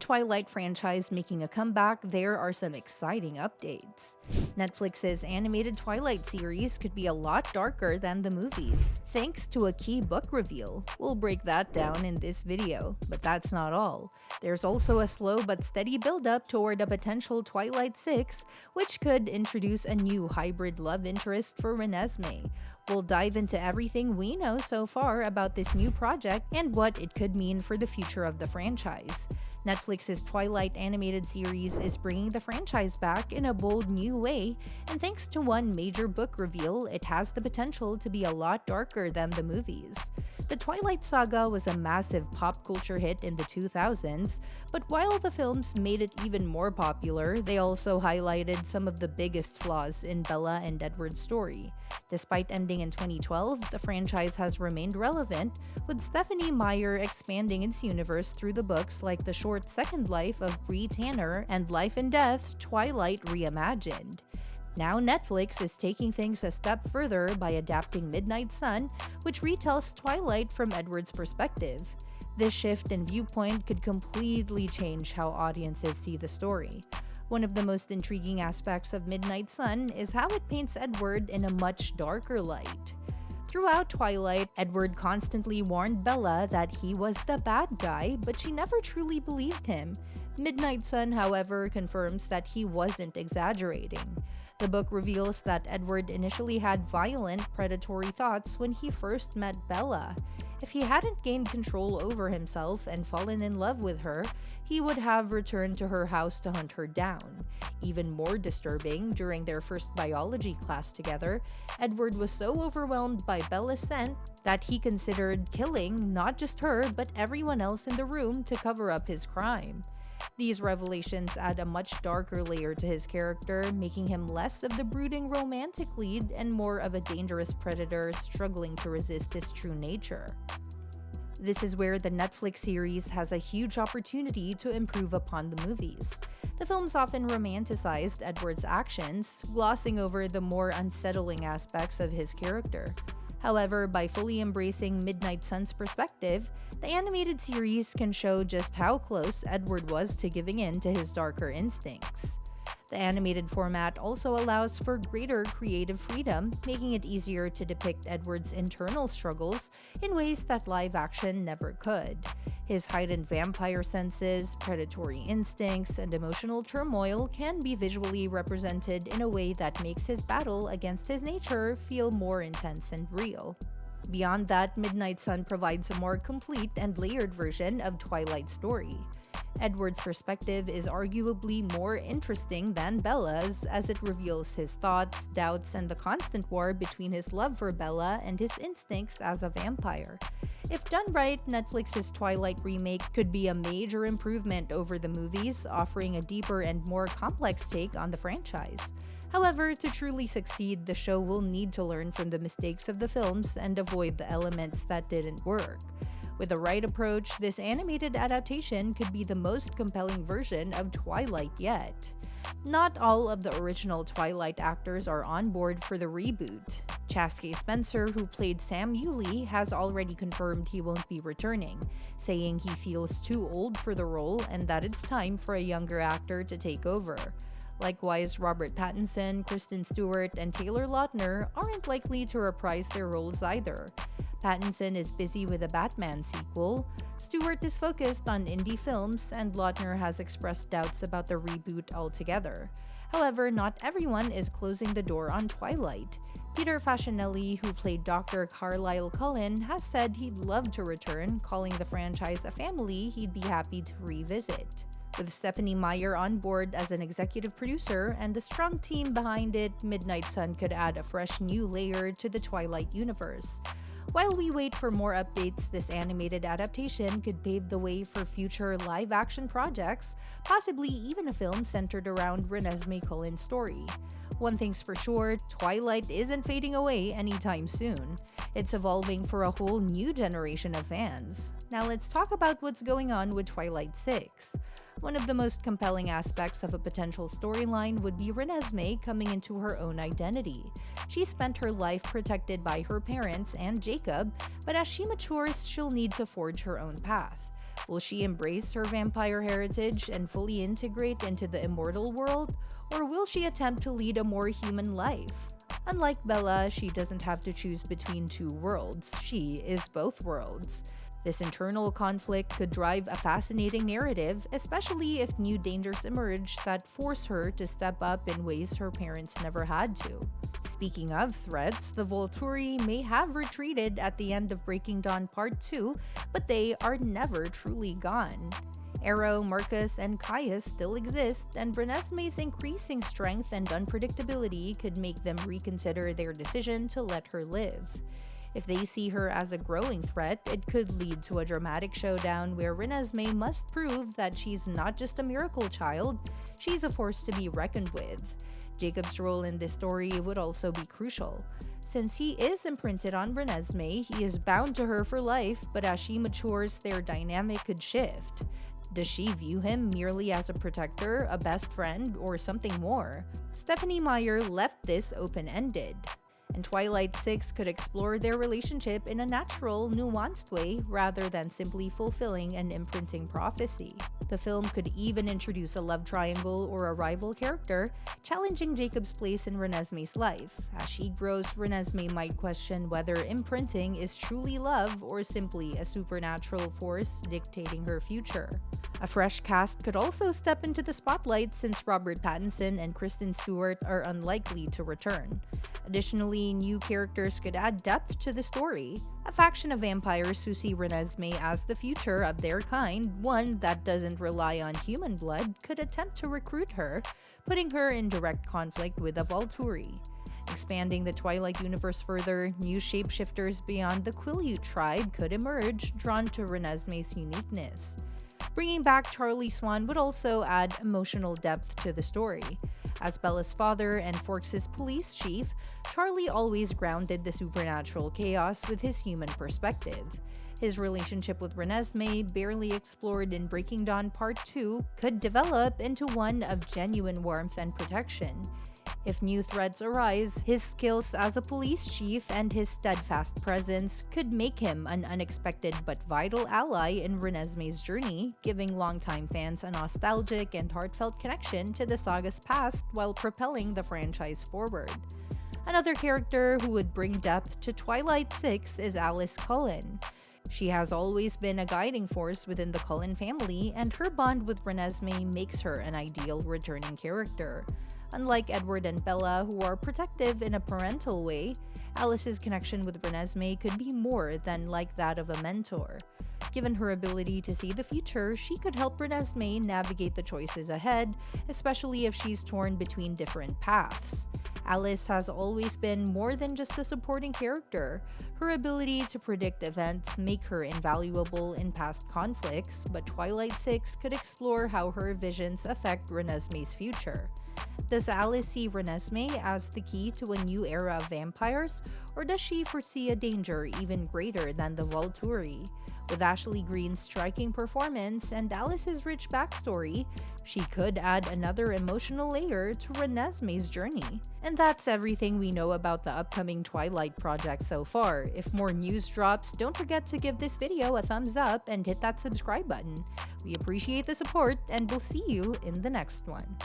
Twilight franchise making a comeback, there are some exciting updates. Netflix's animated Twilight series could be a lot darker than the movies, thanks to a key book reveal. We'll break that down in this video, but that's not all. There's also a slow but steady build-up toward a potential Twilight 6, which could introduce a new hybrid love interest for Renesmee. We'll dive into everything we know so far about this new project and what it could mean for the future of the franchise. Netflix's Twilight animated series is bringing the franchise back in a bold new way, and thanks to one major book reveal, it has the potential to be a lot darker than the movies. The Twilight Saga was a massive pop culture hit in the 2000s, but while the films made it even more popular, they also highlighted some of the biggest flaws in Bella and Edward's story. Despite ending in 2012, the franchise has remained relevant, with Stephenie Meyer expanding its universe through the books like The Short Second Life of Bree Tanner and Life and Death: Twilight Reimagined. Now Netflix is taking things a step further by adapting Midnight Sun, which retells Twilight from Edward's perspective. This shift in viewpoint could completely change how audiences see the story. One of the most intriguing aspects of Midnight Sun is how it paints Edward in a much darker light. Throughout Twilight, Edward constantly warned Bella that he was the bad guy, but she never truly believed him. Midnight Sun, however, confirms that he wasn't exaggerating. The book reveals that Edward initially had violent, predatory thoughts when he first met Bella. If he hadn't gained control over himself and fallen in love with her, he would have returned to her house to hunt her down. Even more disturbing, during their first biology class together, Edward was so overwhelmed by Bella's scent that he considered killing not just her but everyone else in the room to cover up his crime. These revelations add a much darker layer to his character, making him less of the brooding romantic lead and more of a dangerous predator struggling to resist his true nature. This is where the Netflix series has a huge opportunity to improve upon the movies. The films often romanticized Edward's actions, glossing over the more unsettling aspects of his character. However, by fully embracing Midnight Sun's perspective, the animated series can show just how close Edward was to giving in to his darker instincts. The animated format also allows for greater creative freedom, making it easier to depict Edward's internal struggles in ways that live action never could. His heightened vampire senses, predatory instincts, and emotional turmoil can be visually represented in a way that makes his battle against his nature feel more intense and real. Beyond that, Midnight Sun provides a more complete and layered version of Twilight's story. Edward's perspective is arguably more interesting than Bella's, as it reveals his thoughts, doubts, and the constant war between his love for Bella and his instincts as a vampire. If done right, Netflix's Twilight remake could be a major improvement over the movies, offering a deeper and more complex take on the franchise. However, to truly succeed, the show will need to learn from the mistakes of the films and avoid the elements that didn't work. With the right approach, this animated adaptation could be the most compelling version of Twilight yet. Not all of the original Twilight actors are on board for the reboot. Chaske Spencer, who played Sam Yulee, has already confirmed he won't be returning, saying he feels too old for the role and that it's time for a younger actor to take over. Likewise, Robert Pattinson, Kristen Stewart, and Taylor Lautner aren't likely to reprise their roles either. Pattinson is busy with a Batman sequel, Stewart is focused on indie films, and Lautner has expressed doubts about the reboot altogether. However, not everyone is closing the door on Twilight. Peter Facinelli, who played Dr. Carlisle Cullen, has said he'd love to return, calling the franchise a family he'd be happy to revisit. With Stephenie Meyer on board as an executive producer and the strong team behind it, Midnight Sun could add a fresh new layer to the Twilight universe. While we wait for more updates, this animated adaptation could pave the way for future live-action projects, possibly even a film centered around Renesmee Cullen's story. One thing's for sure, Twilight isn't fading away anytime soon. It's evolving for a whole new generation of fans. Now let's talk about what's going on with Twilight 6. One of the most compelling aspects of a potential storyline would be Renesmee coming into her own identity. She spent her life protected by her parents and Jacob, but as she matures, she'll need to forge her own path. Will she embrace her vampire heritage and fully integrate into the immortal world, or will she attempt to lead a more human life? Unlike Bella, she doesn't have to choose between two worlds. She is both worlds. This internal conflict could drive a fascinating narrative, especially if new dangers emerge that force her to step up in ways her parents never had to. Speaking of threats, the Volturi may have retreated at the end of Breaking Dawn Part 2, but they are never truly gone. Arrow, Marcus, and Caius still exist, and Renesmee's increasing strength and unpredictability could make them reconsider their decision to let her live. If they see her as a growing threat, it could lead to a dramatic showdown where Renesmee must prove that she's not just a miracle child, she's a force to be reckoned with. Jacob's role in this story would also be crucial. Since he is imprinted on Renesmee, he is bound to her for life, but as she matures, their dynamic could shift. Does she view him merely as a protector, a best friend, or something more? Stephenie Meyer left this open-ended. And Twilight 6 could explore their relationship in a natural, nuanced way rather than simply fulfilling an imprinting prophecy. The film could even introduce a love triangle or a rival character, challenging Jacob's place in Renesmee's life. As she grows, Renesmee might question whether imprinting is truly love or simply a supernatural force dictating her future. A fresh cast could also step into the spotlight since Robert Pattinson and Kristen Stewart are unlikely to return. Additionally, new characters could add depth to the story. A faction of vampires who see Renesmee as the future of their kind, one that doesn't rely on human blood, could attempt to recruit her, putting her in direct conflict with the Volturi. Expanding the Twilight universe further, new shapeshifters beyond the Quileute tribe could emerge, drawn to Renesmee's uniqueness. Bringing back Charlie Swan would also add emotional depth to the story. As Bella's father and Forks' police chief, Charlie always grounded the supernatural chaos with his human perspective. His relationship with Renesmee, barely explored in Breaking Dawn Part 2, could develop into one of genuine warmth and protection. If new threats arise, his skills as a police chief and his steadfast presence could make him an unexpected but vital ally in Renesmee's journey, giving longtime fans a nostalgic and heartfelt connection to the saga's past while propelling the franchise forward. Another character who would bring depth to Twilight 6 is Alice Cullen. She has always been a guiding force within the Cullen family, and her bond with Renesmee makes her an ideal returning character. Unlike Edward and Bella, who are protective in a parental way, Alice's connection with Renesmee could be more than like that of a mentor. Given her ability to see the future, she could help Renesmee navigate the choices ahead, especially if she's torn between different paths. Alice has always been more than just a supporting character. Her ability to predict events make her invaluable in past conflicts, but Twilight 6 could explore how her visions affect Renesmee's future. Does Alice see Renesmee as the key to a new era of vampires, or does she foresee a danger even greater than the Volturi? With Ashley Greene's striking performance and Alice's rich backstory, she could add another emotional layer to Renesmee's journey. And that's everything we know about the upcoming Twilight project so far. If more news drops, don't forget to give this video a thumbs up and hit that subscribe button. We appreciate the support, and we'll see you in the next one.